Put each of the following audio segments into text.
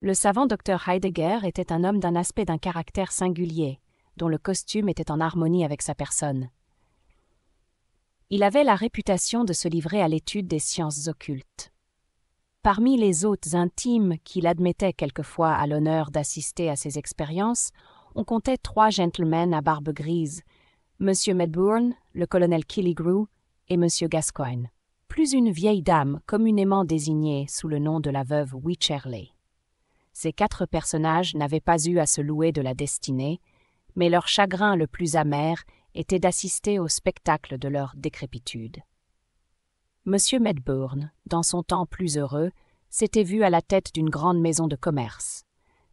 Le savant docteur Heidegger était un homme d'un caractère singulier, dont le costume était en harmonie avec sa personne. Il avait la réputation de se livrer à l'étude des sciences occultes. Parmi les hôtes intimes qu'il admettait quelquefois à l'honneur d'assister à ses expériences, on comptait 3 gentlemen à barbe grise, M. Medbourne, le colonel Killigrew et M. Gascoigne, plus une vieille dame communément désignée sous le nom de la veuve Wycherley. Ces 4 personnages n'avaient pas eu à se louer de la destinée, mais leur chagrin le plus amer était d'assister au spectacle de leur décrépitude. M. Medbourne, dans son temps plus heureux, s'était vu à la tête d'une grande maison de commerce.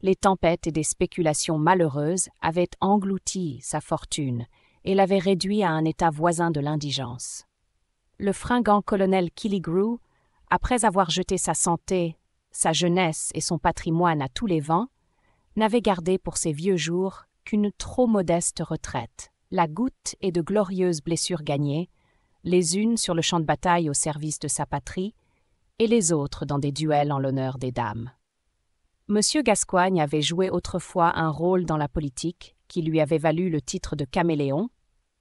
Les tempêtes et des spéculations malheureuses avaient englouti sa fortune et l'avaient réduit à un état voisin de l'indigence. Le fringant colonel Killigrew, après avoir jeté sa santé, sa jeunesse et son patrimoine à tous les vents, n'avait gardé pour ses vieux jours qu'une trop modeste retraite, la goutte et de glorieuses blessures gagnées, les unes sur le champ de bataille au service de sa patrie, et les autres dans des duels en l'honneur des dames. M. Gascoigne avait joué autrefois un rôle dans la politique qui lui avait valu le titre de caméléon,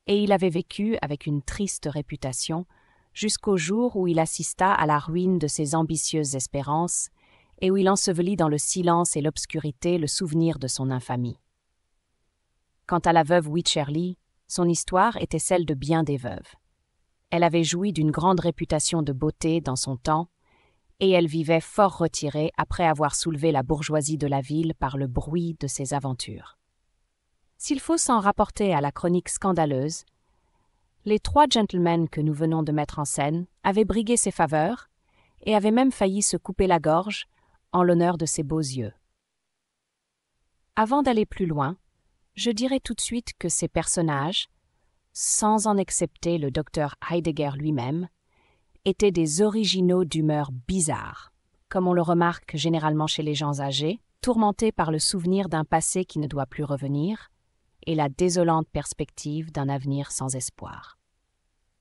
et il avait vécu avec une triste réputation jusqu'au jour où il assista à la ruine de ses ambitieuses espérances et où il ensevelit dans le silence et l'obscurité le souvenir de son infamie. Quant à la veuve Wycherley, son histoire était celle de bien des veuves. Elle avait joui d'une grande réputation de beauté dans son temps, et elle vivait fort retirée après avoir soulevé la bourgeoisie de la ville par le bruit de ses aventures. S'il faut s'en rapporter à la chronique scandaleuse, les 3 gentlemen que nous venons de mettre en scène avaient brigué ses faveurs et avaient même failli se couper la gorge en l'honneur de ses beaux yeux. Avant d'aller plus loin, je dirai tout de suite que ces personnages, sans en excepter le docteur Heidegger lui-même, étaient des originaux d'humeur bizarre, comme on le remarque généralement chez les gens âgés, tourmentés par le souvenir d'un passé qui ne doit plus revenir et la désolante perspective d'un avenir sans espoir.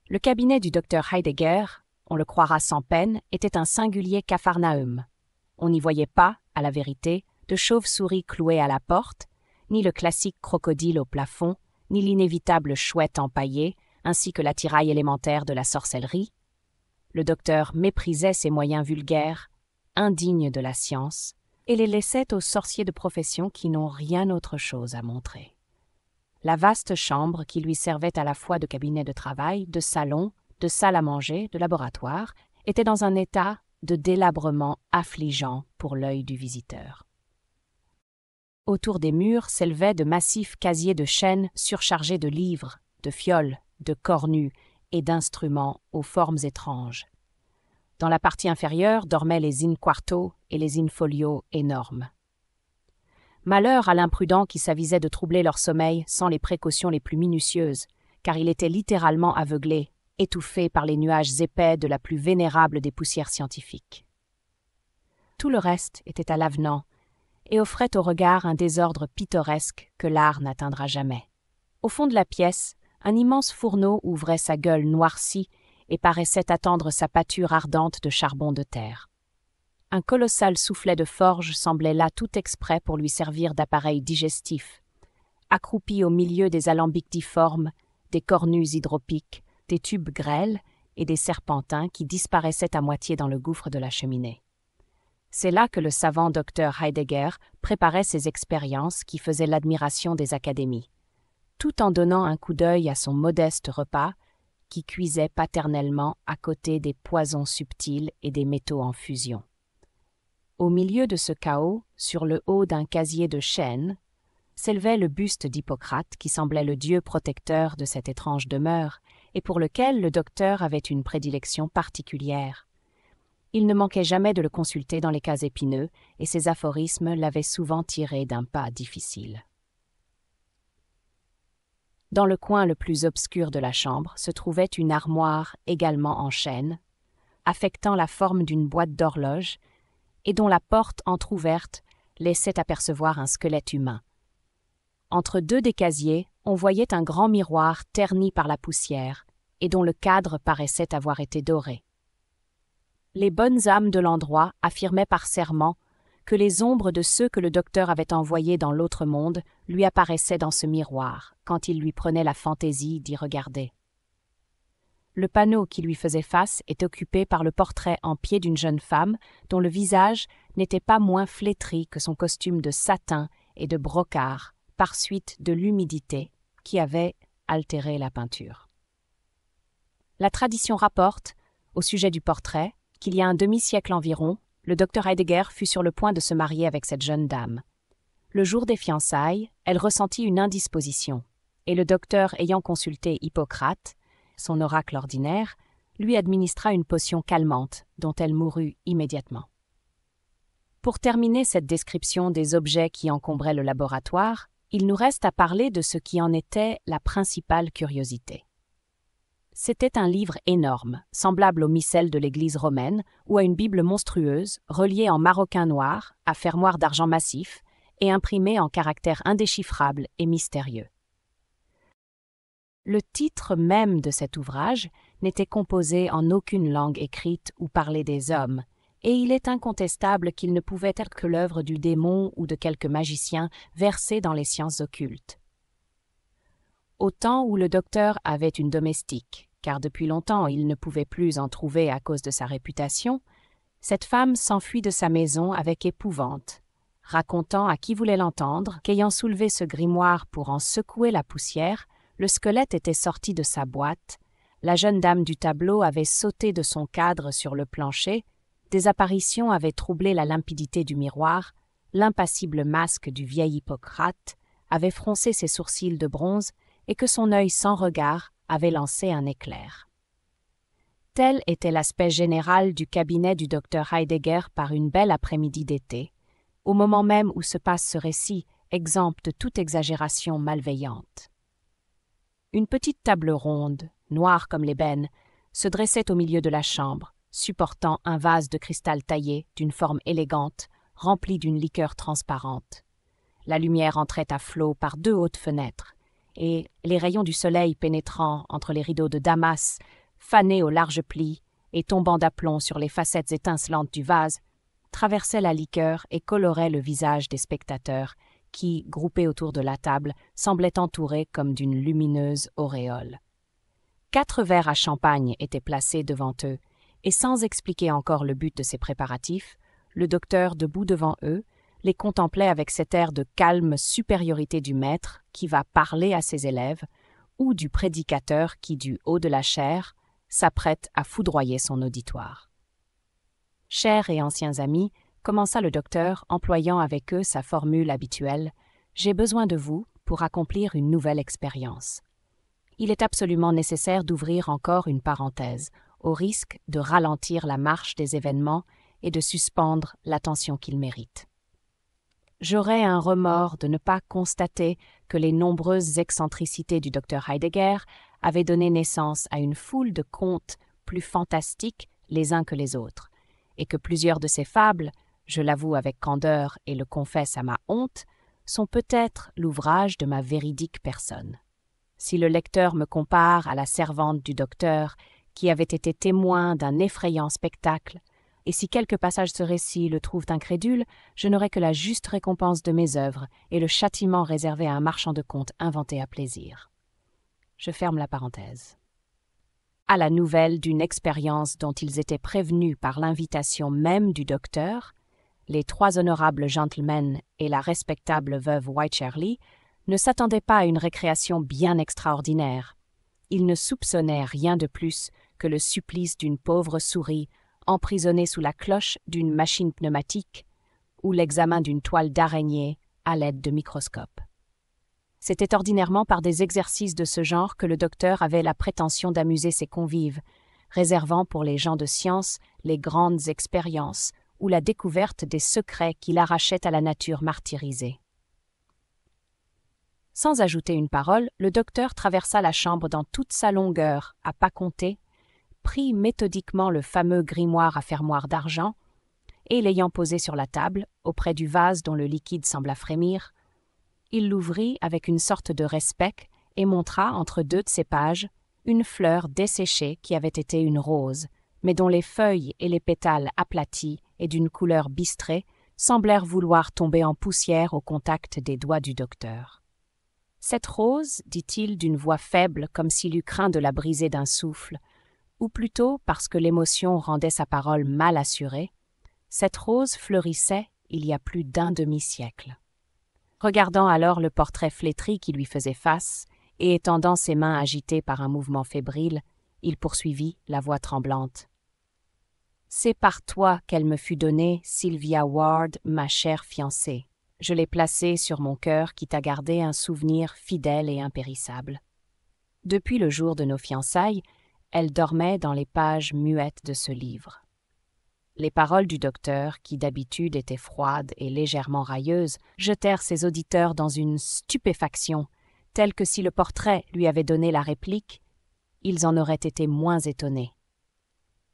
Le cabinet du docteur Heidegger, on le croira sans peine, était un singulier capharnaüm. On n'y voyait pas, à la vérité, de chauve-souris clouée à la porte, ni le classique crocodile au plafond, ni l'inévitable chouette empaillée, ainsi que l'attirail élémentaire de la sorcellerie. Le docteur méprisait ces moyens vulgaires, indignes de la science, et les laissait aux sorciers de profession qui n'ont rien autre chose à montrer. La vaste chambre qui lui servait à la fois de cabinet de travail, de salon, de salle à manger, de laboratoire, était dans un état de délabrement affligeant pour l'œil du visiteur. Autour des murs s'élevaient de massifs casiers de chêne surchargés de livres, de fioles, de cornues et d'instruments aux formes étranges. Dans la partie inférieure dormaient les in-quarto et les in-folio énormes. Malheur à l'imprudent qui s'avisait de troubler leur sommeil sans les précautions les plus minutieuses, car il était littéralement aveuglé, étouffé par les nuages épais de la plus vénérable des poussières scientifiques. Tout le reste était à l'avenant et offrait au regard un désordre pittoresque que l'art n'atteindra jamais. Au fond de la pièce, un immense fourneau ouvrait sa gueule noircie et paraissait attendre sa pâture ardente de charbon de terre. Un colossal soufflet de forge semblait là tout exprès pour lui servir d'appareil digestif, accroupi au milieu des alambics difformes, des cornues hydropiques, des tubes grêles et des serpentins qui disparaissaient à moitié dans le gouffre de la cheminée. C'est là que le savant docteur Heidegger préparait ses expériences qui faisaient l'admiration des académies, tout en donnant un coup d'œil à son modeste repas qui cuisait paternellement à côté des poisons subtils et des métaux en fusion. Au milieu de ce chaos, sur le haut d'un casier de chêne, s'élevait le buste d'Hippocrate qui semblait le dieu protecteur de cette étrange demeure et pour lequel le docteur avait une prédilection particulière. Il ne manquait jamais de le consulter dans les cas épineux, et ses aphorismes l'avaient souvent tiré d'un pas difficile. Dans le coin le plus obscur de la chambre se trouvait une armoire également en chêne, affectant la forme d'une boîte d'horloge, et dont la porte entr'ouverte laissait apercevoir un squelette humain. Entre 2 des casiers, on voyait un grand miroir terni par la poussière, et dont le cadre paraissait avoir été doré. Les bonnes âmes de l'endroit affirmaient par serment que les ombres de ceux que le docteur avait envoyés dans l'autre monde lui apparaissaient dans ce miroir, quand il lui prenait la fantaisie d'y regarder. Le panneau qui lui faisait face était occupé par le portrait en pied d'une jeune femme dont le visage n'était pas moins flétri que son costume de satin et de brocart, par suite de l'humidité qui avait altéré la peinture. La tradition rapporte, au sujet du portrait, qu'il y a un demi-siècle environ, le docteur Heidegger fut sur le point de se marier avec cette jeune dame. Le jour des fiançailles, elle ressentit une indisposition, et le docteur, ayant consulté Hippocrate, son oracle ordinaire, lui administra une potion calmante, dont elle mourut immédiatement. Pour terminer cette description des objets qui encombraient le laboratoire, il nous reste à parler de ce qui en était la principale curiosité. C'était un livre énorme, semblable au missel de l'Église romaine ou à une Bible monstrueuse, reliée en maroquin noir, à fermoir d'argent massif et imprimée en caractères indéchiffrables et mystérieux. Le titre même de cet ouvrage n'était composé en aucune langue écrite ou parlée des hommes, et il est incontestable qu'il ne pouvait être que l'œuvre du démon ou de quelque magicien versé dans les sciences occultes. Au temps où le docteur avait une domestique, car depuis longtemps il ne pouvait plus en trouver à cause de sa réputation, cette femme s'enfuit de sa maison avec épouvante, racontant à qui voulait l'entendre qu'ayant soulevé ce grimoire pour en secouer la poussière, le squelette était sorti de sa boîte, la jeune dame du tableau avait sauté de son cadre sur le plancher, des apparitions avaient troublé la limpidité du miroir, l'impassible masque du vieil Hippocrate avait froncé ses sourcils de bronze et que son œil sans regard avait lancé un éclair. Tel était l'aspect général du cabinet du docteur Heidegger par une belle après-midi d'été, au moment même où se passe ce récit, exempt de toute exagération malveillante. Une petite table ronde, noire comme l'ébène, se dressait au milieu de la chambre, supportant un vase de cristal taillé d'une forme élégante, rempli d'une liqueur transparente. La lumière entrait à flots par 2 hautes fenêtres, et les rayons du soleil pénétrant entre les rideaux de Damas, fanés aux larges plis et tombant d'aplomb sur les facettes étincelantes du vase, traversaient la liqueur et coloraient le visage des spectateurs, qui, groupés autour de la table, semblaient entourés comme d'une lumineuse auréole. 4 verres à champagne étaient placés devant eux, et sans expliquer encore le but de ces préparatifs, le docteur, debout devant eux, les contemplait avec cet air de calme supériorité du maître qui va parler à ses élèves, ou du prédicateur qui, du haut de la chaire, s'apprête à foudroyer son auditoire. Chers et anciens amis, commença le docteur, employant avec eux sa formule habituelle « J'ai besoin de vous pour accomplir une nouvelle expérience ». Il est absolument nécessaire d'ouvrir encore une parenthèse, au risque de ralentir la marche des événements et de suspendre l'attention qu'ils méritent. J'aurais un remords de ne pas constater que les nombreuses excentricités du docteur Heidegger avaient donné naissance à une foule de contes plus fantastiques les uns que les autres, et que plusieurs de ces fables, je l'avoue avec candeur et le confesse à ma honte, sont peut-être l'ouvrage de ma véridique personne. Si le lecteur me compare à la servante du docteur qui avait été témoin d'un effrayant spectacle, et si quelques passages de ce récit le trouvent incrédule, je n'aurai que la juste récompense de mes œuvres et le châtiment réservé à un marchand de contes inventé à plaisir. Je ferme la parenthèse. À la nouvelle d'une expérience dont ils étaient prévenus par l'invitation même du docteur, les 3 honorables gentlemen et la respectable veuve Wycherley ne s'attendaient pas à une récréation bien extraordinaire. Ils ne soupçonnaient rien de plus que le supplice d'une pauvre souris emprisonnée sous la cloche d'une machine pneumatique ou l'examen d'une toile d'araignée à l'aide de microscope. C'était ordinairement par des exercices de ce genre que le docteur avait la prétention d'amuser ses convives, réservant pour les gens de science les grandes expériences ou la découverte des secrets qu'il arrachait à la nature martyrisée. Sans ajouter une parole, le docteur traversa la chambre dans toute sa longueur, à pas compter, prit méthodiquement le fameux grimoire à fermoir d'argent, et l'ayant posé sur la table, auprès du vase dont le liquide sembla frémir, il l'ouvrit avec une sorte de respect et montra, entre 2 de ses pages, une fleur desséchée qui avait été une rose, mais dont les feuilles et les pétales aplatis et d'une couleur bistrée semblèrent vouloir tomber en poussière au contact des doigts du docteur. « Cette rose, dit-il d'une voix faible comme s'il eût craint de la briser d'un souffle, ou plutôt parce que l'émotion rendait sa parole mal assurée, cette rose fleurissait il y a plus d'un demi-siècle. » Regardant alors le portrait flétri qui lui faisait face, et étendant ses mains agitées par un mouvement fébrile, il poursuivit, la voix tremblante. « C'est par toi qu'elle me fut donnée, Sylvia Ward, ma chère fiancée. Je l'ai placée sur mon cœur qui t'a gardé un souvenir fidèle et impérissable. Depuis le jour de nos fiançailles, elle dormait dans les pages muettes de ce livre. » Les paroles du docteur, qui d'habitude étaient froides et légèrement railleuses, jetèrent ses auditeurs dans une stupéfaction, telle que si le portrait lui avait donné la réplique, ils en auraient été moins étonnés.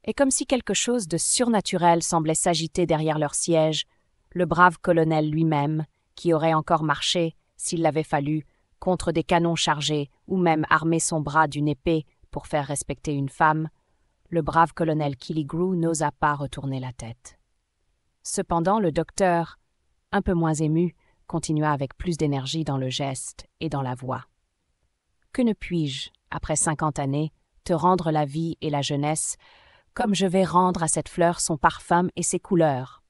Et comme si quelque chose de surnaturel semblait s'agiter derrière leur siège, le brave colonel lui-même, qui aurait encore marché, s'il l'avait fallu, contre des canons chargés, ou même armé son bras d'une épée pour faire respecter une femme, le brave colonel Killigrew n'osa pas retourner la tête. Cependant, le docteur, un peu moins ému, continua avec plus d'énergie dans le geste et dans la voix. « Que ne puis-je, après 50 années, te rendre la vie et la jeunesse, comme je vais rendre à cette fleur son parfum et ses couleurs ?»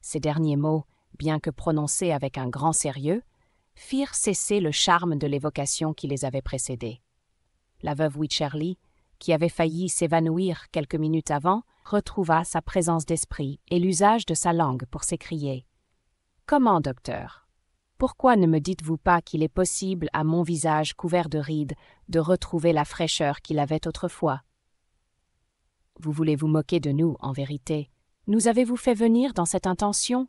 Ces derniers mots, bien que prononcés avec un grand sérieux, firent cesser le charme de l'évocation qui les avait précédés. La veuve Wycherley, qui avait failli s'évanouir quelques minutes avant, retrouva sa présence d'esprit et l'usage de sa langue pour s'écrier. « Comment, docteur? Pourquoi ne me dites-vous pas qu'il est possible à mon visage couvert de rides de retrouver la fraîcheur qu'il avait autrefois? Vous voulez vous moquer de nous, en vérité. Nous avez-vous fait venir dans cette intention? »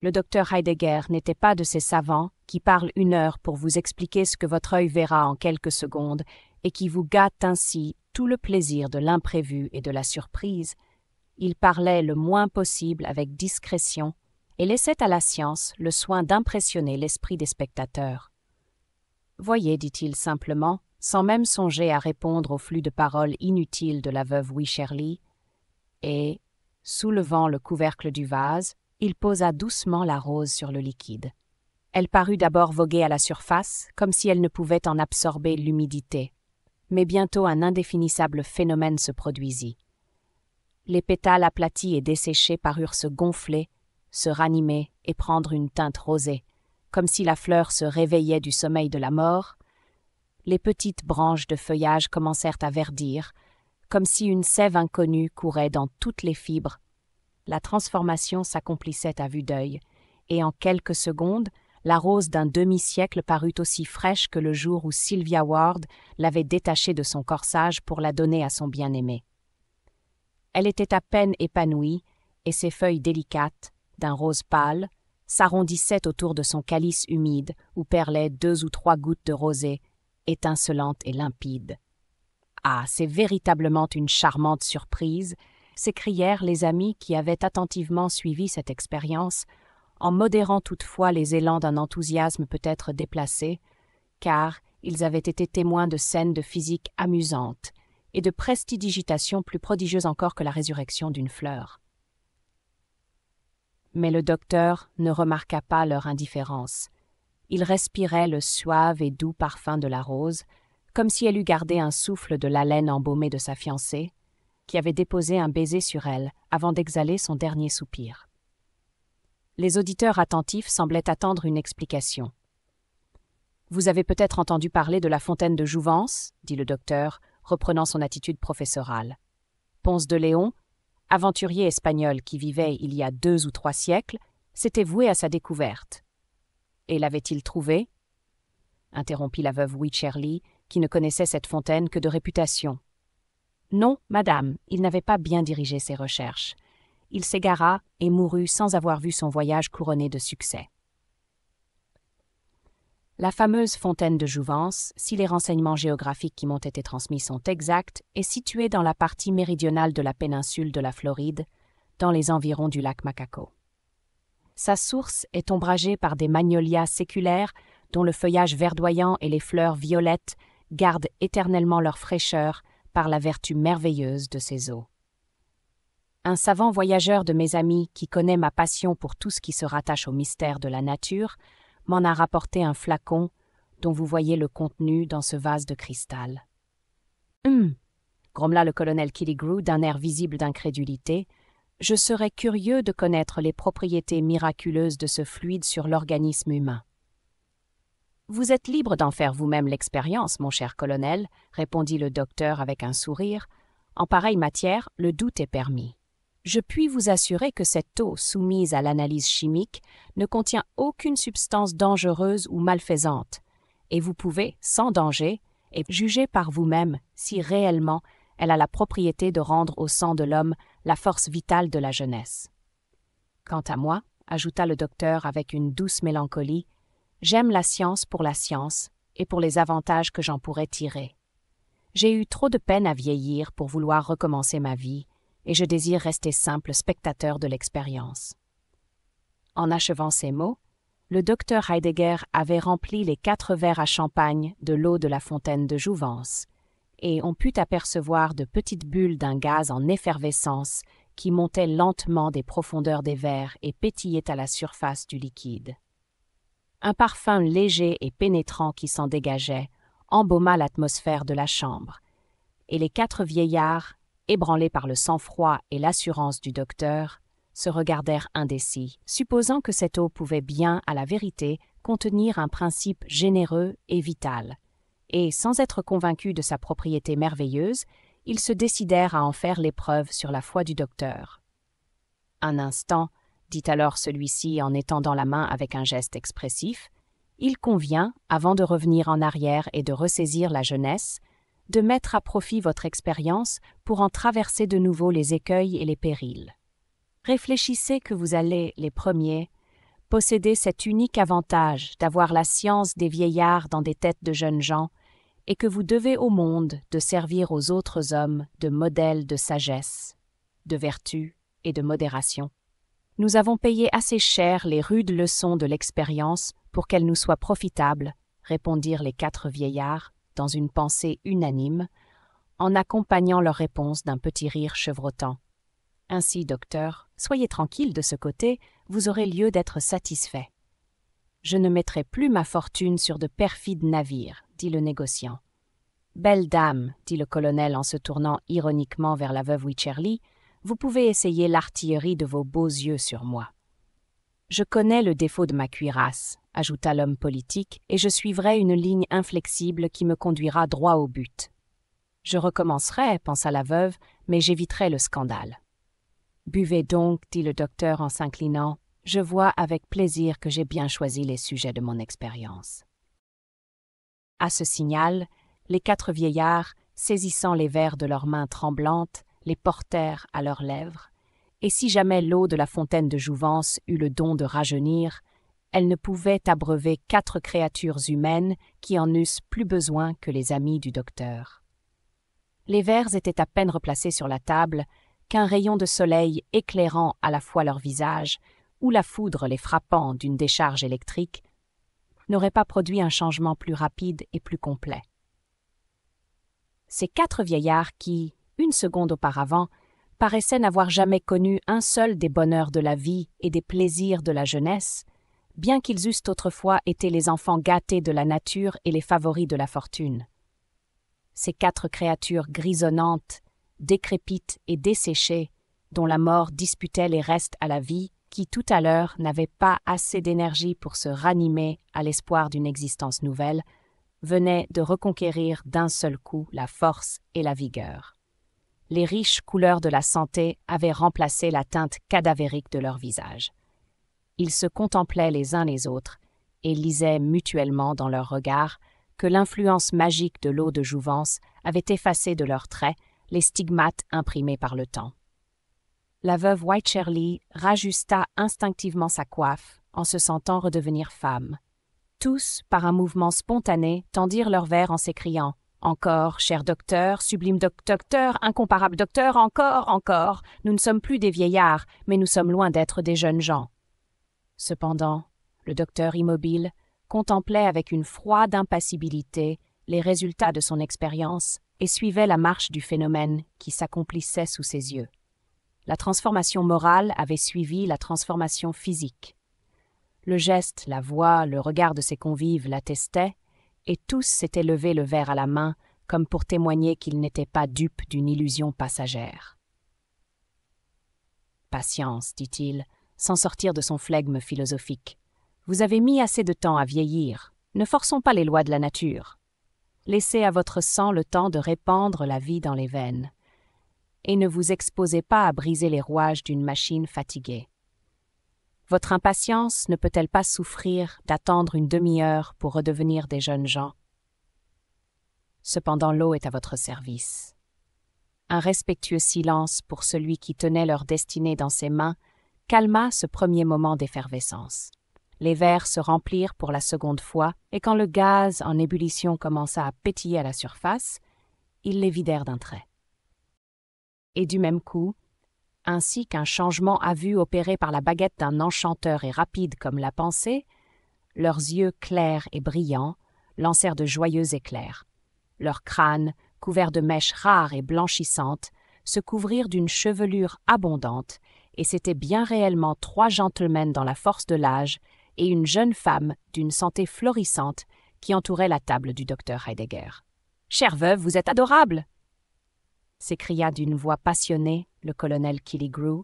Le docteur Heidegger n'était pas de ces savants qui parlent 1 heure pour vous expliquer ce que votre œil verra en quelques secondes et qui vous gâtent ainsi tout le plaisir de l'imprévu et de la surprise. Il parlait le moins possible avec discrétion et laissait à la science le soin d'impressionner l'esprit des spectateurs. « Voyez, dit-il simplement, sans même songer à répondre au flux de paroles inutiles de la veuve Wycherley, et, soulevant le couvercle du vase, il posa doucement la rose sur le liquide. Elle parut d'abord voguer à la surface, comme si elle ne pouvait en absorber l'humidité. Mais bientôt un indéfinissable phénomène se produisit. Les pétales aplatis et desséchés parurent se gonfler, se ranimer et prendre une teinte rosée, comme si la fleur se réveillait du sommeil de la mort. Les petites branches de feuillage commencèrent à verdir, comme si une sève inconnue courait dans toutes les fibres. La transformation s'accomplissait à vue d'œil, et en quelques secondes, la rose d'un demi-siècle parut aussi fraîche que le jour où Sylvia Ward l'avait détachée de son corsage pour la donner à son bien-aimé. Elle était à peine épanouie, et ses feuilles délicates, d'un rose pâle, s'arrondissaient autour de son calice humide où perlaient 2 ou 3 gouttes de rosée, étincelantes et limpides. « Ah, c'est véritablement une charmante surprise !» s'écrièrent les amis qui avaient attentivement suivi cette expérience, en modérant toutefois les élans d'un enthousiasme peut-être déplacé, car ils avaient été témoins de scènes de physique amusantes et de prestidigitation plus prodigieuses encore que la résurrection d'une fleur. Mais le docteur ne remarqua pas leur indifférence. Il respirait le suave et doux parfum de la rose, comme si elle eût gardé un souffle de l'haleine embaumée de sa fiancée, qui avait déposé un baiser sur elle avant d'exhaler son dernier soupir. Les auditeurs attentifs semblaient attendre une explication. « Vous avez peut-être entendu parler de la fontaine de Jouvence, dit le docteur, reprenant son attitude professorale. Ponce de Léon, aventurier espagnol qui vivait il y a 2 ou 3 siècles, s'était voué à sa découverte. Et l'avait-il trouvée ? Interrompit la veuve Wycherley, qui ne connaissait cette fontaine que de réputation. Non, madame, il n'avait pas bien dirigé ses recherches. Il s'égara et mourut sans avoir vu son voyage couronné de succès. La fameuse fontaine de Jouvence, si les renseignements géographiques qui m'ont été transmis sont exacts, est située dans la partie méridionale de la péninsule de la Floride, dans les environs du lac Macaco. Sa source est ombragée par des magnolias séculaires dont le feuillage verdoyant et les fleurs violettes gardent éternellement leur fraîcheur par la vertu merveilleuse de ses eaux. Un savant voyageur de mes amis qui connaît ma passion pour tout ce qui se rattache au mystère de la nature m'en a rapporté un flacon dont vous voyez le contenu dans ce vase de cristal. Grommela le colonel Killigrew d'un air visible d'incrédulité. Je serais curieux de connaître les propriétés miraculeuses de ce fluide sur l'organisme humain. Vous êtes libre d'en faire vous-même l'expérience, mon cher colonel, répondit le docteur avec un sourire. En pareille matière, le doute est permis. Je puis vous assurer que cette eau soumise à l'analyse chimique ne contient aucune substance dangereuse ou malfaisante, et vous pouvez, sans danger, juger par vous-même si réellement elle a la propriété de rendre au sang de l'homme la force vitale de la jeunesse. Quant à moi, ajouta le docteur avec une douce mélancolie, j'aime la science pour la science et pour les avantages que j'en pourrais tirer. J'ai eu trop de peine à vieillir pour vouloir recommencer ma vie, et je désire rester simple spectateur de l'expérience. En achevant ces mots, le docteur Heidegger avait rempli les 4 verres à champagne de l'eau de la fontaine de Jouvence, et on put apercevoir de petites bulles d'un gaz en effervescence qui montaient lentement des profondeurs des verres et pétillaient à la surface du liquide. Un parfum léger et pénétrant qui s'en dégageait embauma l'atmosphère de la chambre, et les 4 vieillards, ébranlés par le sang-froid et l'assurance du docteur, se regardèrent indécis, supposant que cette eau pouvait bien, à la vérité, contenir un principe généreux et vital, et, sans être convaincus de sa propriété merveilleuse, ils se décidèrent à en faire l'épreuve sur la foi du docteur. Un instant, dit alors celui-ci en étendant la main avec un geste expressif, il convient, avant de revenir en arrière et de ressaisir la jeunesse, de mettre à profit votre expérience pour en traverser de nouveau les écueils et les périls. Réfléchissez que vous allez, les premiers, posséder cet unique avantage d'avoir la science des vieillards dans des têtes de jeunes gens, et que vous devez au monde de servir aux autres hommes de modèles de sagesse, de vertu et de modération. Nous avons payé assez cher les rudes leçons de l'expérience pour qu'elles nous soient profitables, répondirent les 4 vieillards, dans une pensée unanime, en accompagnant leur réponse d'un petit rire chevrotant. Ainsi, docteur, soyez tranquille de ce côté, vous aurez lieu d'être satisfait. Je ne mettrai plus ma fortune sur de perfides navires, dit le négociant. Belle dame, dit le colonel en se tournant ironiquement vers la veuve Wycherly, vous pouvez essayer l'artillerie de vos beaux yeux sur moi. Je connais le défaut de ma cuirasse, ajouta l'homme politique, et je suivrai une ligne inflexible qui me conduira droit au but. Je recommencerai, pensa la veuve, mais j'éviterai le scandale. Buvez donc, dit le docteur en s'inclinant. Je vois avec plaisir que j'ai bien choisi les sujets de mon expérience. À ce signal, les 4 vieillards, saisissant les verres de leurs mains tremblantes, les portèrent à leurs lèvres, et si jamais l'eau de la fontaine de Jouvence eut le don de rajeunir, elle ne pouvait abreuver 4 créatures humaines qui en eussent plus besoin que les amis du docteur. Les verres étaient à peine replacés sur la table qu'un rayon de soleil éclairant à la fois leur visage ou la foudre les frappant d'une décharge électrique n'aurait pas produit un changement plus rapide et plus complet. Ces 4 vieillards qui, une seconde auparavant, paraissaient n'avoir jamais connu un seul des bonheurs de la vie et des plaisirs de la jeunesse, bien qu'ils eussent autrefois été les enfants gâtés de la nature et les favoris de la fortune. Ces 4 créatures grisonnantes, décrépites et desséchées, dont la mort disputait les restes à la vie, qui tout à l'heure n'avaient pas assez d'énergie pour se ranimer à l'espoir d'une existence nouvelle, venaient de reconquérir d'un seul coup la force et la vigueur. Les riches couleurs de la santé avaient remplacé la teinte cadavérique de leur visage. Ils se contemplaient les uns les autres et lisaient mutuellement dans leurs regards que l'influence magique de l'eau de Jouvence avait effacé de leurs traits les stigmates imprimés par le temps. La veuve Wycherly rajusta instinctivement sa coiffe en se sentant redevenir femme. Tous, par un mouvement spontané, tendirent leurs verres en s'écriant « Encore, cher docteur, sublime docteur, incomparable docteur, encore, encore, nous ne sommes plus des vieillards, mais nous sommes loin d'être des jeunes gens. » Cependant, le docteur immobile contemplait avec une froide impassibilité les résultats de son expérience et suivait la marche du phénomène qui s'accomplissait sous ses yeux. La transformation morale avait suivi la transformation physique. Le geste, la voix, le regard de ses convives l'attestaient, et tous s'étaient levés le verre à la main, comme pour témoigner qu'ils n'étaient pas dupes d'une illusion passagère. « Patience, dit-il, sans sortir de son flegme philosophique. Vous avez mis assez de temps à vieillir. Ne forçons pas les lois de la nature. Laissez à votre sang le temps de répandre la vie dans les veines. Et ne vous exposez pas à briser les rouages d'une machine fatiguée. Votre impatience ne peut-elle pas souffrir d'attendre une demi-heure pour redevenir des jeunes gens? Cependant l'eau est à votre service. » Un respectueux silence pour celui qui tenait leur destinée dans ses mains calma ce premier moment d'effervescence. Les verres se remplirent pour la seconde fois, et quand le gaz en ébullition commença à pétiller à la surface, ils les vidèrent d'un trait. Et du même coup, ainsi qu'un changement à vue opéré par la baguette d'un enchanteur et rapide comme la pensée, leurs yeux clairs et brillants lancèrent de joyeux éclairs. Leurs crânes, couverts de mèches rares et blanchissantes, se couvrirent d'une chevelure abondante, et c'étaient bien réellement 3 gentlemen dans la force de l'âge et une jeune femme d'une santé florissante qui entourait la table du docteur Heidegger. « Chère veuve, vous êtes adorable !» s'écria d'une voix passionnée le colonel Killigrew,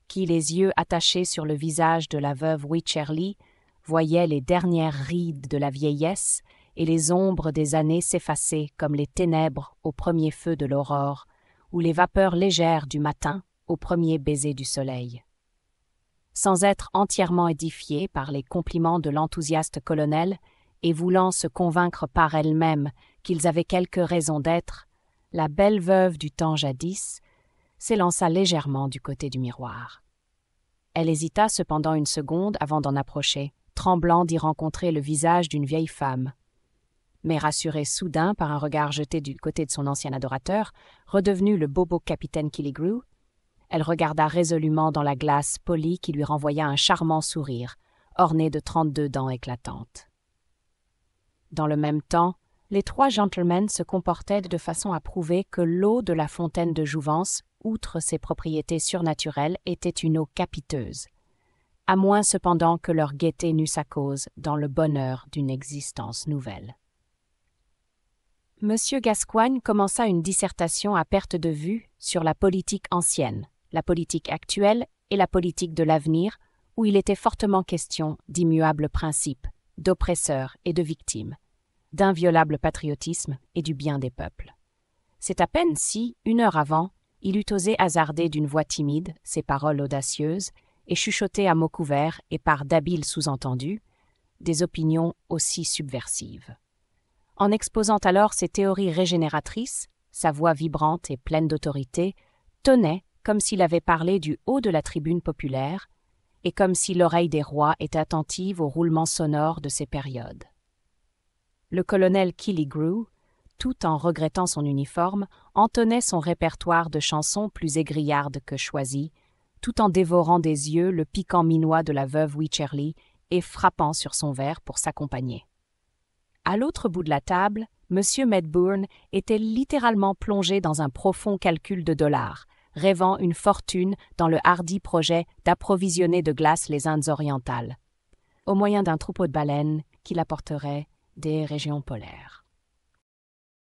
qui, les yeux attachés sur le visage de la veuve Wycherley, voyait les dernières rides de la vieillesse et les ombres des années s'effacer comme les ténèbres au premier feu de l'aurore ou les vapeurs légères du matin au premier baiser du soleil. Sans être entièrement édifiée par les compliments de l'enthousiaste colonel et voulant se convaincre par elle-même qu'ils avaient quelque raison d'être, la belle veuve du temps jadis s'élança légèrement du côté du miroir. Elle hésita cependant une seconde avant d'en approcher, tremblant d'y rencontrer le visage d'une vieille femme. Mais rassurée soudain par un regard jeté du côté de son ancien adorateur, redevenu le bobo capitaine Killigrew, elle regarda résolument dans la glace polie qui lui renvoya un charmant sourire, orné de 32 dents éclatantes. Dans le même temps, les 3 gentlemen se comportaient de façon à prouver que l'eau de la fontaine de jouvence, outre ses propriétés surnaturelles, était une eau capiteuse, à moins cependant que leur gaieté n'eût sa cause dans le bonheur d'une existence nouvelle. Monsieur Gascoigne commença une dissertation à perte de vue sur la politique ancienne, la politique actuelle et la politique de l'avenir, où il était fortement question d'immuables principes, d'oppresseurs et de victimes, d'inviolable patriotisme et du bien des peuples. C'est à peine si, 1 heure avant, il eût osé hasarder d'une voix timide ses paroles audacieuses et chuchoter à mots couverts et par d'habiles sous-entendus des opinions aussi subversives. En exposant alors ses théories régénératrices, sa voix vibrante et pleine d'autorité tonnait comme s'il avait parlé du haut de la tribune populaire et comme si l'oreille des rois était attentive au roulement sonore de ces périodes. Le colonel Killigrew, tout en regrettant son uniforme, entonnait son répertoire de chansons plus égrillardes que choisies, tout en dévorant des yeux le piquant minois de la veuve Wycherley et frappant sur son verre pour s'accompagner. À l'autre bout de la table, M. Medbourne était littéralement plongé dans un profond calcul de dollars, rêvant une fortune dans le hardi projet d'approvisionner de glace les Indes orientales, au moyen d'un troupeau de baleines qui l'apporterait des régions polaires.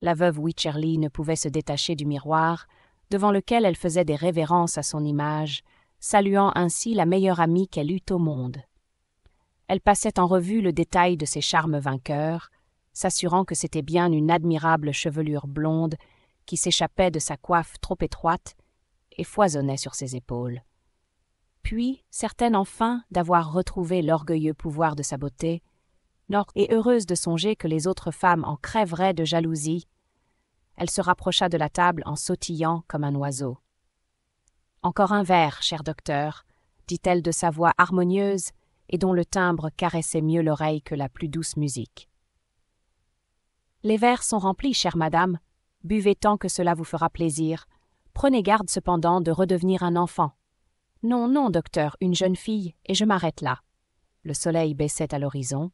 La veuve Wycherley ne pouvait se détacher du miroir, devant lequel elle faisait des révérences à son image, saluant ainsi la meilleure amie qu'elle eût au monde. Elle passait en revue le détail de ses charmes vainqueurs, s'assurant que c'était bien une admirable chevelure blonde qui s'échappait de sa coiffe trop étroite et foisonnait sur ses épaules. Puis, certaine enfin d'avoir retrouvé l'orgueilleux pouvoir de sa beauté, et heureuse de songer que les autres femmes en crèveraient de jalousie, elle se rapprocha de la table en sautillant comme un oiseau. « Encore un verre, cher docteur, » dit-elle de sa voix harmonieuse et dont le timbre caressait mieux l'oreille que la plus douce musique. « Les verres sont remplis, chère madame. Buvez tant que cela vous fera plaisir. Prenez garde cependant de redevenir un enfant. Non, non, docteur, une jeune fille, et je m'arrête là. » Le soleil baissait à l'horizon,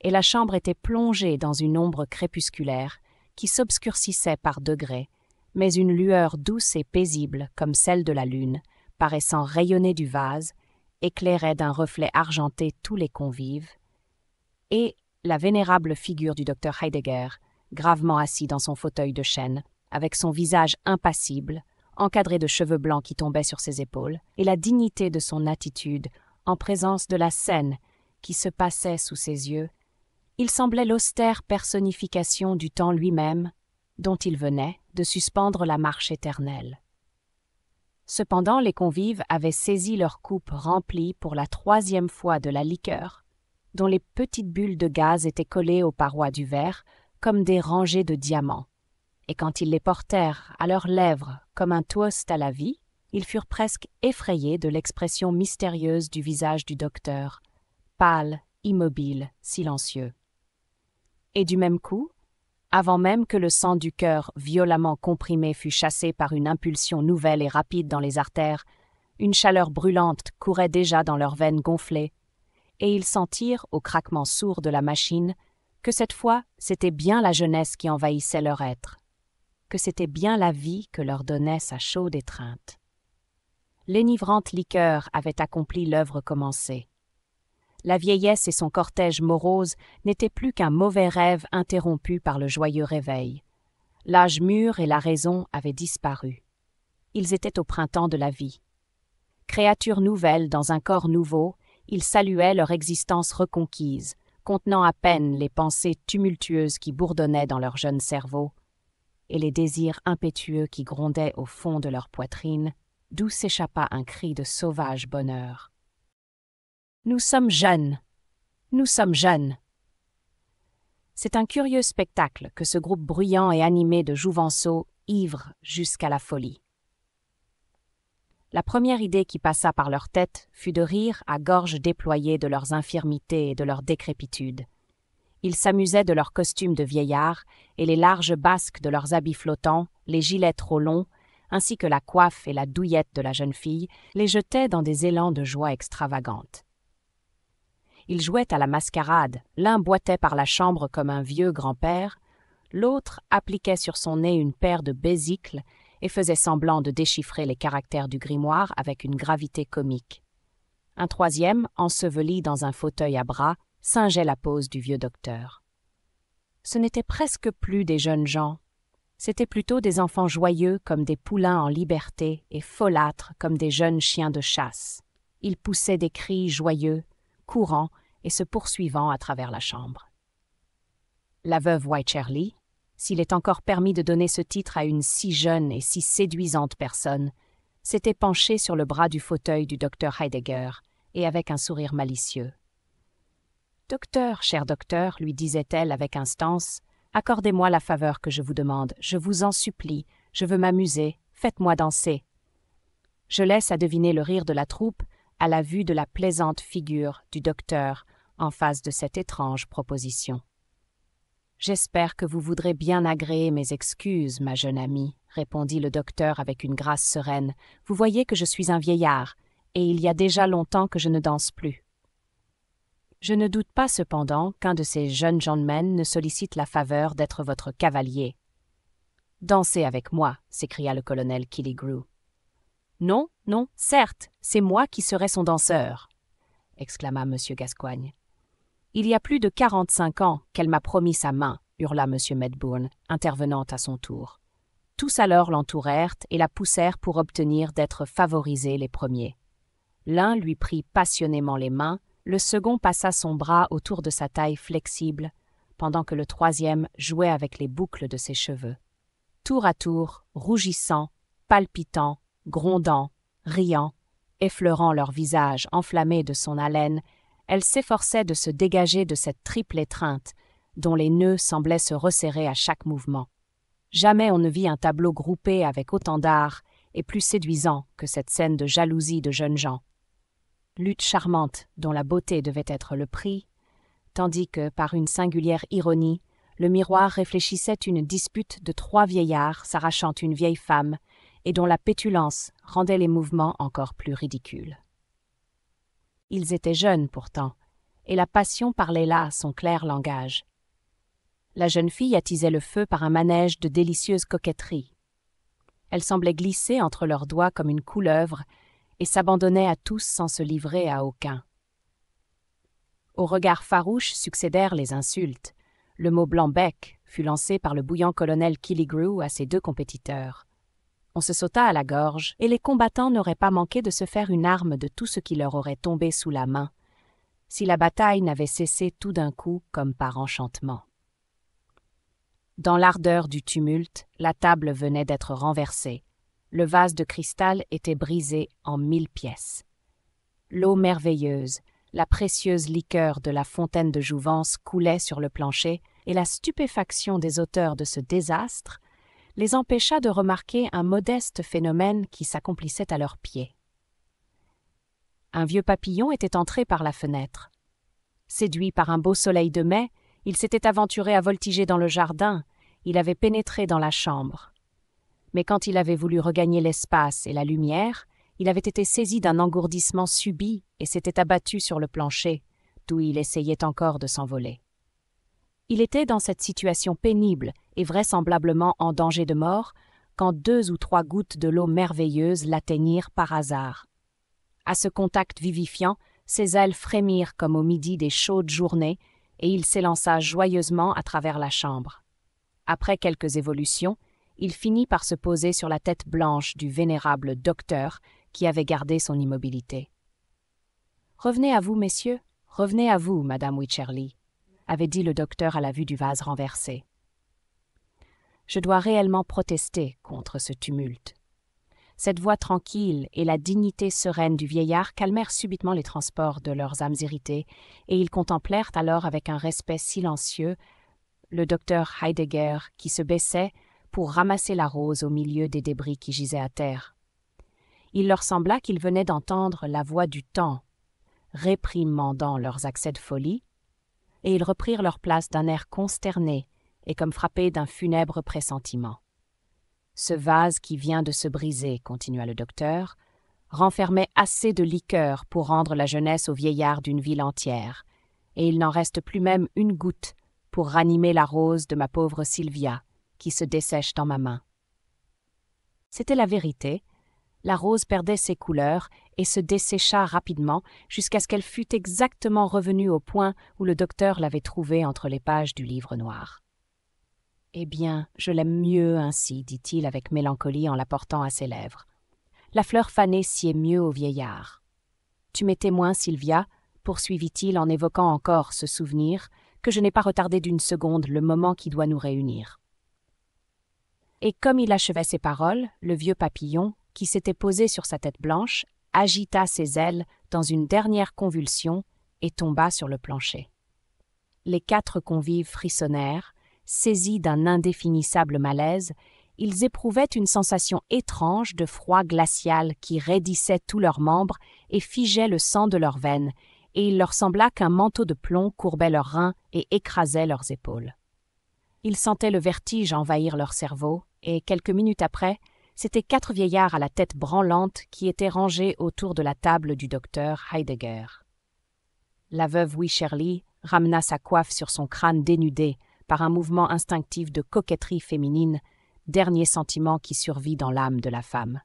et la chambre était plongée dans une ombre crépusculaire qui s'obscurcissait par degrés, mais une lueur douce et paisible comme celle de la lune paraissant rayonner du vase, éclairait d'un reflet argenté tous les convives, et la vénérable figure du docteur Heidegger, gravement assis dans son fauteuil de chêne, avec son visage impassible, encadré de cheveux blancs qui tombaient sur ses épaules, et la dignité de son attitude en présence de la scène qui se passait sous ses yeux, il semblait l'austère personnification du temps lui-même, dont il venait de suspendre la marche éternelle. Cependant, les convives avaient saisi leurs coupes remplies pour la 3e fois de la liqueur, dont les petites bulles de gaz étaient collées aux parois du verre comme des rangées de diamants, et quand ils les portèrent à leurs lèvres comme un toast à la vie, ils furent presque effrayés de l'expression mystérieuse du visage du docteur, pâle, immobile, silencieux. Et du même coup, avant même que le sang du cœur violemment comprimé fût chassé par une impulsion nouvelle et rapide dans les artères, une chaleur brûlante courait déjà dans leurs veines gonflées, et ils sentirent, au craquement sourd de la machine, que cette fois c'était bien la jeunesse qui envahissait leur être, que c'était bien la vie que leur donnait sa chaude étreinte. L'énivrante liqueur avait accompli l'œuvre commencée. La vieillesse et son cortège morose n'étaient plus qu'un mauvais rêve interrompu par le joyeux réveil. L'âge mûr et la raison avaient disparu. Ils étaient au printemps de la vie. Créatures nouvelles dans un corps nouveau, ils saluaient leur existence reconquise, contenant à peine les pensées tumultueuses qui bourdonnaient dans leur jeune cerveau, et les désirs impétueux qui grondaient au fond de leur poitrine, d'où s'échappa un cri de sauvage bonheur. « Nous sommes jeunes! Nous sommes jeunes !» C'est un curieux spectacle que ce groupe bruyant et animé de jouvenceaux ivres jusqu'à la folie. La première idée qui passa par leur tête fut de rire à gorge déployée de leurs infirmités et de leur décrépitude. Ils s'amusaient de leurs costumes de vieillards et les larges basques de leurs habits flottants, les gilets trop longs, ainsi que la coiffe et la douillette de la jeune fille, les jetaient dans des élans de joie extravagante. Ils jouaient à la mascarade, l'un boitait par la chambre comme un vieux grand-père, l'autre appliquait sur son nez une paire de besicles et faisait semblant de déchiffrer les caractères du grimoire avec une gravité comique. Un troisième, enseveli dans un fauteuil à bras, singeait la pose du vieux docteur. Ce n'étaient presque plus des jeunes gens, c'étaient plutôt des enfants joyeux comme des poulains en liberté et folâtres comme des jeunes chiens de chasse. Ils poussaient des cris joyeux, courant et se poursuivant à travers la chambre. La veuve Wycherly, s'il est encore permis de donner ce titre à une si jeune et si séduisante personne, s'était penchée sur le bras du fauteuil du docteur Heidegger, et avec un sourire malicieux. « Docteur, cher docteur, lui disait-elle avec instance, accordez-moi la faveur que je vous demande, je vous en supplie, je veux m'amuser, faites-moi danser. » Je laisse à deviner le rire de la troupe à la vue de la plaisante figure du docteur en face de cette étrange proposition. « J'espère que vous voudrez bien agréer mes excuses, ma jeune amie, » répondit le docteur avec une grâce sereine. « Vous voyez que je suis un vieillard, et il y a déjà longtemps que je ne danse plus. » Je ne doute pas cependant qu'un de ces jeunes gentlemen ne sollicite la faveur d'être votre cavalier. « Dansez avec moi, » s'écria le colonel Killigrew. « Non, non, certes, c'est moi qui serai son danseur, » exclama M. Gascoigne. « Il y a plus de 45 ans qu'elle m'a promis sa main, » hurla M. Medbourne, intervenant à son tour. Tous alors l'entourèrent et la poussèrent pour obtenir d'être favorisés les premiers. L'un lui prit passionnément les mains, le second passa son bras autour de sa taille flexible, pendant que le troisième jouait avec les boucles de ses cheveux. Tour à tour, rougissant, palpitant, grondant, riant, effleurant leur visage enflammé de son haleine, elle s'efforçait de se dégager de cette triple étreinte, dont les nœuds semblaient se resserrer à chaque mouvement. Jamais on ne vit un tableau groupé avec autant d'art et plus séduisant que cette scène de jalousie de jeunes gens. Lutte charmante dont la beauté devait être le prix, tandis que, par une singulière ironie, le miroir réfléchissait une dispute de 3 vieillards s'arrachant une vieille femme, et dont la pétulance rendait les mouvements encore plus ridicules. Ils étaient jeunes pourtant, et la passion parlait là son clair langage. La jeune fille attisait le feu par un manège de délicieuse coquetterie. Elle semblait glisser entre leurs doigts comme une couleuvre, et s'abandonnaient à tous sans se livrer à aucun. Aux regards farouches succédèrent les insultes. Le mot blanc-bec fut lancé par le bouillant colonel Killigrew à ses deux compétiteurs. On se sauta à la gorge, et les combattants n'auraient pas manqué de se faire une arme de tout ce qui leur aurait tombé sous la main, si la bataille n'avait cessé tout d'un coup comme par enchantement. Dans l'ardeur du tumulte, la table venait d'être renversée. Le vase de cristal était brisé en 1000 pièces. L'eau merveilleuse, la précieuse liqueur de la fontaine de jouvence coulait sur le plancher, et la stupéfaction des auteurs de ce désastre les empêcha de remarquer un modeste phénomène qui s'accomplissait à leurs pieds. Un vieux papillon était entré par la fenêtre. Séduit par un beau soleil de mai, il s'était aventuré à voltiger dans le jardin, il avait pénétré dans la chambre. Mais quand il avait voulu regagner l'espace et la lumière, il avait été saisi d'un engourdissement subit et s'était abattu sur le plancher, d'où il essayait encore de s'envoler. Il était dans cette situation pénible et vraisemblablement en danger de mort quand 2 ou 3 gouttes de l'eau merveilleuse l'atteignirent par hasard. À ce contact vivifiant, ses ailes frémirent comme au midi des chaudes journées et il s'élança joyeusement à travers la chambre. Après quelques évolutions, il finit par se poser sur la tête blanche du vénérable docteur qui avait gardé son immobilité. « Revenez à vous, messieurs, revenez à vous, madame Wycherley », avait dit le docteur à la vue du vase renversé. Je dois réellement protester contre ce tumulte. Cette voix tranquille et la dignité sereine du vieillard calmèrent subitement les transports de leurs âmes irritées, et ils contemplèrent alors avec un respect silencieux le docteur Heidegger qui se baissait pour ramasser la rose au milieu des débris qui gisaient à terre. Il leur sembla qu'ils venaient d'entendre la voix du temps, réprimandant leurs accès de folie, et ils reprirent leur place d'un air consterné et comme frappés d'un funèbre pressentiment. « Ce vase qui vient de se briser, » continua le docteur, « renfermait assez de liqueur pour rendre la jeunesse au vieillard d'une ville entière, et il n'en reste plus même une goutte pour ranimer la rose de ma pauvre Sylvia, qui se dessèche dans ma main. » C'était la vérité. La rose perdait ses couleurs et se dessécha rapidement jusqu'à ce qu'elle fût exactement revenue au point où le docteur l'avait trouvée entre les pages du livre noir. « Eh bien, je l'aime mieux ainsi, dit-il avec mélancolie en la portant à ses lèvres. La fleur fanée sied mieux au vieillard. Tu m'es témoin, Sylvia, poursuivit-il en évoquant encore ce souvenir, que je n'ai pas retardé d'une seconde le moment qui doit nous réunir. » Et comme il achevait ces paroles, le vieux papillon, qui s'était posé sur sa tête blanche, agita ses ailes dans une dernière convulsion et tomba sur le plancher. Les 4 convives frissonnèrent, saisis d'un indéfinissable malaise, ils éprouvaient une sensation étrange de froid glacial qui raidissait tous leurs membres et figeait le sang de leurs veines, et il leur sembla qu'un manteau de plomb courbait leurs reins et écrasait leurs épaules. Ils sentaient le vertige envahir leur cerveau, et quelques minutes après, c'étaient 4 vieillards à la tête branlante qui étaient rangés autour de la table du docteur Heidegger. La veuve Wycherley ramena sa coiffe sur son crâne dénudé par un mouvement instinctif de coquetterie féminine, dernier sentiment qui survit dans l'âme de la femme.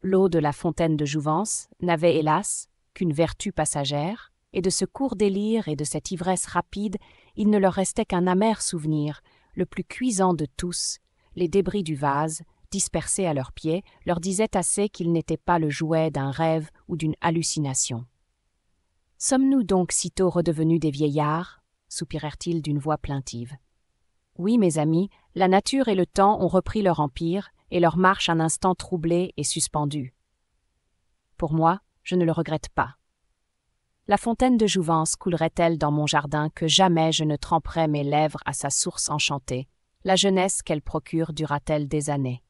L'eau de la fontaine de jouvence n'avait, hélas, qu'une vertu passagère, et de ce court délire et de cette ivresse rapide, il ne leur restait qu'un amer souvenir, le plus cuisant de tous, les débris du vase, dispersés à leurs pieds, leur disaient assez qu'ils n'étaient pas le jouet d'un rêve ou d'une hallucination. « Sommes-nous donc sitôt redevenus des vieillards » soupirèrent-ils d'une voix plaintive. « Oui, mes amis, la nature et le temps ont repris leur empire, et leur marche un instant troublée et suspendue. Pour moi, je ne le regrette pas. La fontaine de jouvence coulerait-elle dans mon jardin que jamais je ne tremperais mes lèvres à sa source enchantée, la jeunesse qu'elle procure dura-t-elle des années.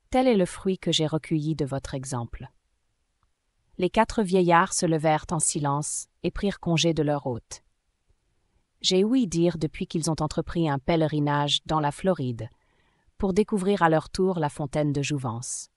Tel est le fruit que j'ai recueilli de votre exemple. » Les 4 vieillards se levèrent en silence et prirent congé de leur hôte. J'ai ouï dire depuis qu'ils ont entrepris un pèlerinage dans la Floride, pour découvrir à leur tour la fontaine de jouvence.